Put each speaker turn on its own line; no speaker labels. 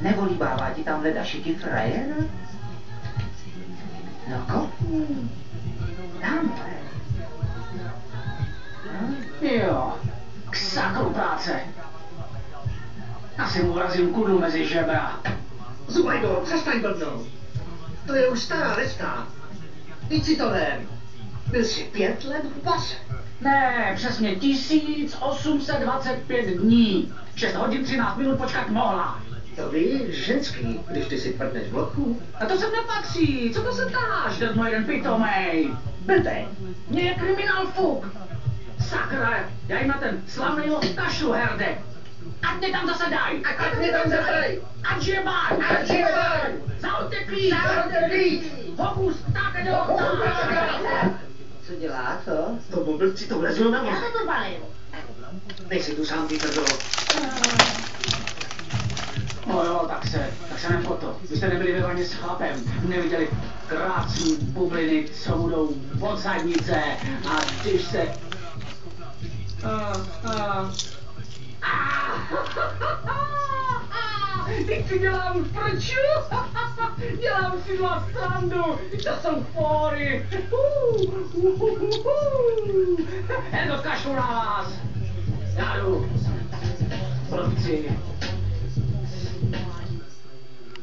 Nevolíbává ti tam leda šitý frajer? No kopni. Tamhle.
Jo, k sakru práce. Asi mu vrazím kudlu mezi žebra.
Zubajdo, přestaň blbnout. To je už stará lečka. Víc si to vem. Byl jsi 5 let v base.
Ne, přesně 1825 dní. 6 hodin 13 minut počkat mohla.
To víš, ženský, když ty si prdneš v loku.
A to sem nepatří. Co to se ptáš, drno jeden pitomej?
Blbej.
Mně je kriminál fuk. Sakra, já jim na ten slavný los kašlu, herde. Ať mě tam zase daj.
Ať mě tam zadaj.
Ať žebaj.
Ať žebaj.
Zaoteklí.
Zaoteklí.
Hokus, tak do okna.
Co dělá, co?
To blbci to vlezlo na
Já
vás.
se to balím.
Nejsi tu sám, Peter, bylo.
No jo, tak se nefoto. Vy jste nebyli ve vaně s chlapem, neviděli krácný bubliny, co budou od zadnice a když se... Teď si dělám prču, dělám si na strandu, to jsou fóry. Jen to kašlu na vás. Já jdu. Produkci.